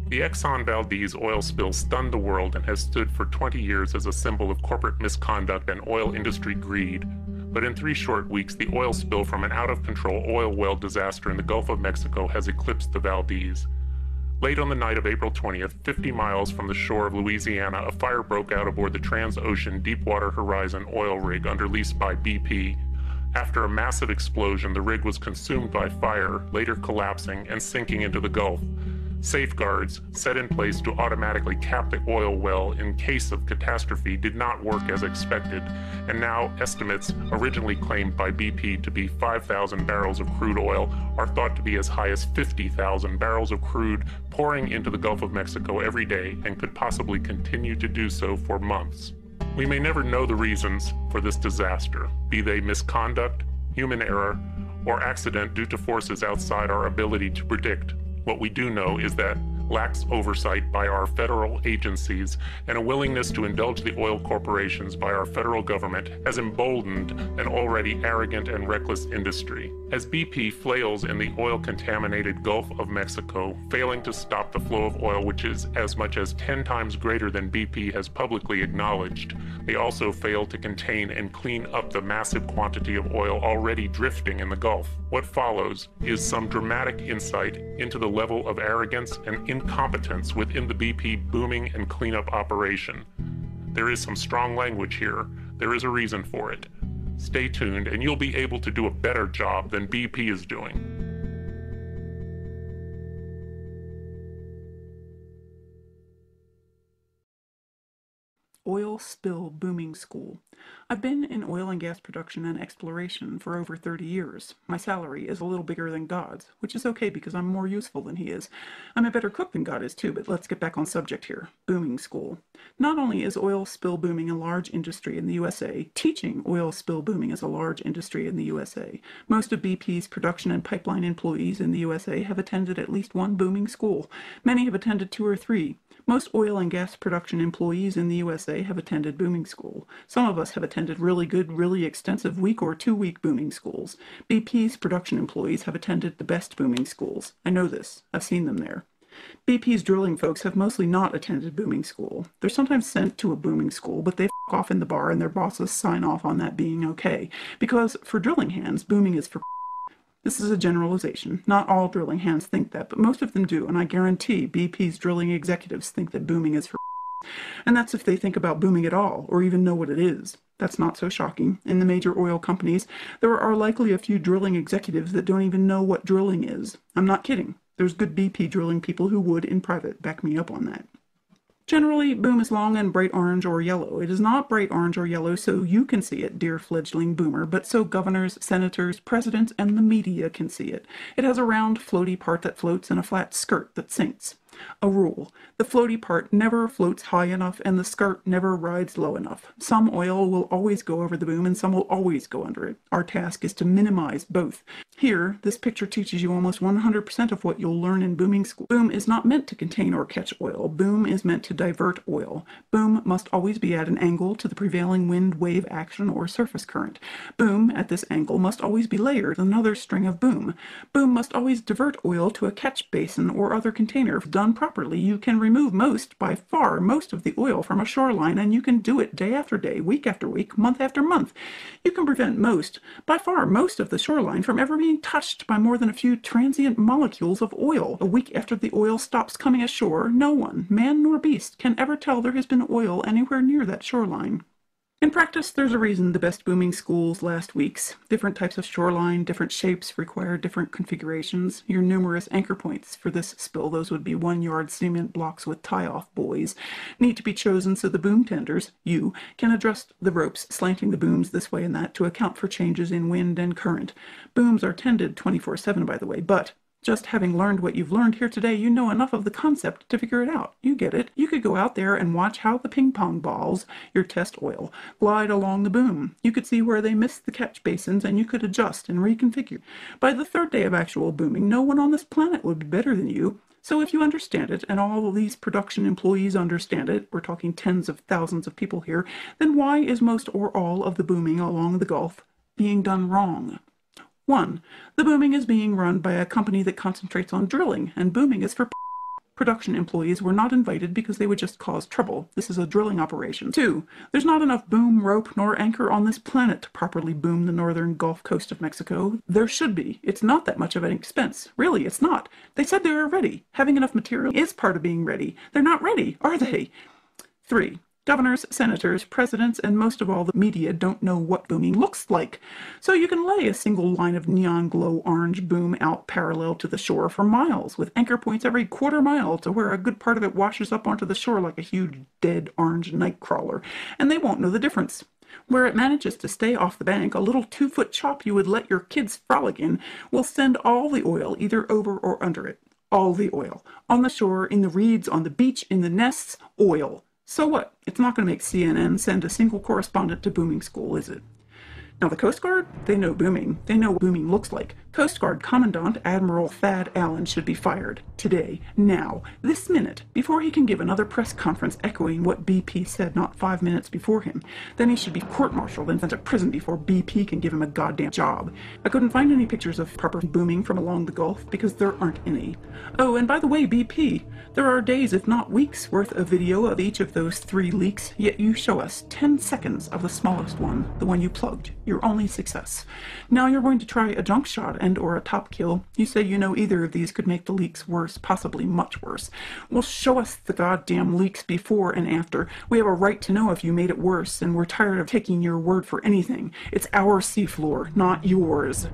The Exxon Valdez oil spill stunned the world and has stood for 20 years as a symbol of corporate misconduct and oil industry greed. But in 3 short weeks, the oil spill from an out-of-control oil well disaster in the Gulf of Mexico has eclipsed the Valdez. Late on the night of April 20th, 50 miles from the shore of Louisiana, a fire broke out aboard the Transocean Deepwater Horizon oil rig under lease by BP. After a massive explosion, the rig was consumed by fire, later collapsing and sinking into the Gulf. Safeguards, set in place to automatically cap the oil well in case of catastrophe, did not work as expected, and now estimates originally claimed by BP to be 5,000 barrels of crude oil are thought to be as high as 50,000 barrels of crude pouring into the Gulf of Mexico every day and could possibly continue to do so for months. We may never know the reasons for this disaster, be they misconduct, human error, or accident due to forces outside our ability to predict. What we do know is that lax oversight by our federal agencies and a willingness to indulge the oil corporations by our federal government has emboldened an already arrogant and reckless industry. As BP flails in the oil-contaminated Gulf of Mexico, failing to stop the flow of oil, which is as much as 10 times greater than BP has publicly acknowledged, they also fail to contain and clean up the massive quantity of oil already drifting in the Gulf. What follows is some dramatic insight into the level of arrogance and incompetence within the BP booming and cleanup operation. There is some strong language here. There is a reason for it. Stay tuned and you'll be able to do a better job than BP is doing. Oil Spill Booming School. I've been in oil and gas production and exploration for over 30 years. My salary is a little bigger than God's, which is okay because I'm more useful than he is. I'm a better cook than God is too, but let's get back on subject here. Booming School. Not only is oil spill booming a large industry in the USA, teaching oil spill booming is a large industry in the USA. Most of BP's production and pipeline employees in the USA have attended at least one booming school. Many have attended 2 or 3. Most oil and gas production employees in the USA have attended booming school. Some of us have attended really good, really extensive week or 2-week booming schools. BP's production employees have attended the best booming schools. I know this. I've seen them there. BP's drilling folks have mostly not attended booming school. They're sometimes sent to a booming school, but they f*** off in the bar and their bosses sign off on that being okay. Because for drilling hands, booming is for This is a generalization. Not all drilling hands think that, but most of them do, and I guarantee BP's drilling executives think that booming is for and that's if they think about booming at all, or even know what it is. That's not so shocking. In the major oil companies, there are likely a few drilling executives that don't even know what drilling is. I'm not kidding. There's good BP drilling people who would, in private, back me up on that. Generally, boom is long and bright orange or yellow. It is not bright orange or yellow so you can see it, dear fledgling boomer, but so governors, senators, presidents, and the media can see it. It has a round, floaty part that floats and a flat skirt that sinks. A rule. The floaty part never floats high enough and the skirt never rides low enough. Some oil will always go over the boom and some will always go under it. Our task is to minimize both. Here, this picture teaches you almost 100% of what you'll learn in booming school. Boom is not meant to contain or catch oil. Boom is meant to divert oil. Boom must always be at an angle to the prevailing wind, wave action, or surface current. Boom, at this angle, must always be layered with another string of boom. Boom must always divert oil to a catch basin or other container. Done properly, you can remove by far most of the oil from a shoreline, and you can do it day after day, week after week, month after month. You can prevent by far most of the shoreline from ever being touched by more than a few transient molecules of oil. A week after the oil stops coming ashore, no one, man nor beast, can ever tell there has been oil anywhere near that shoreline. In practice, there's a reason the best booming schools last weeks. Different types of shoreline, different shapes require different configurations. Your numerous anchor points for this spill, those would be 1-yard cement blocks with tie-off buoys, need to be chosen so the boom tenders, you, can adjust the ropes, slanting the booms this way and that to account for changes in wind and current. Booms are tended 24/7, by the way, but just having learned what you've learned here today, you know enough of the concept to figure it out. You get it. You could go out there and watch how the ping pong balls, your test oil, glide along the boom. You could see where they miss the catch basins and you could adjust and reconfigure. By the 3rd day of actual booming, no one on this planet would be better than you. So if you understand it, and all of these production employees understand it, we're talking tens of thousands of people here, then why is most or all of the booming along the Gulf being done wrong? 1. The booming is being run by a company that concentrates on drilling, and booming is for Production employees were not invited because they would just cause trouble. This is a drilling operation. 2. There's not enough boom, rope, nor anchor on this planet to properly boom the northern Gulf Coast of Mexico. There should be. It's not that much of an expense. Really, it's not. They said they were ready. Having enough material is part of being ready. They're not ready, are they? 3. Governors, senators, presidents, and most of all the media don't know what booming looks like. So you can lay a single line of neon glow orange boom out parallel to the shore for miles, with anchor points every quarter mile to where a good part of it washes up onto the shore like a huge dead orange nightcrawler, and they won't know the difference. Where it manages to stay off the bank, a little 2-foot chop you would let your kids frolic in will send all the oil either over or under it. All the oil. On the shore, in the reeds, on the beach, in the nests, oil. So what? It's not going to make CNN send a single correspondent to booming school, is it? Now, the Coast Guard, they know booming. They know what booming looks like. Coast Guard Commandant Admiral Thad Allen should be fired. Today. Now. This minute. Before he can give another press conference echoing what BP said not 5 minutes before him. Then he should be court-martialed and sent to prison before BP can give him a goddamn job. I couldn't find any pictures of proper booming from along the Gulf because there aren't any. Oh, and by the way, BP, there are days, if not weeks, worth of video of each of those 3 leaks, yet you show us 10 seconds of the smallest one, the one you plugged. Your only success. Now you're going to try a junk shot and or a top kill. You say you know either of these could make the leaks worse, possibly much worse. Well, show us the goddamn leaks before and after. We have a right to know if you made it worse, and we're tired of taking your word for anything. It's our seafloor, not yours.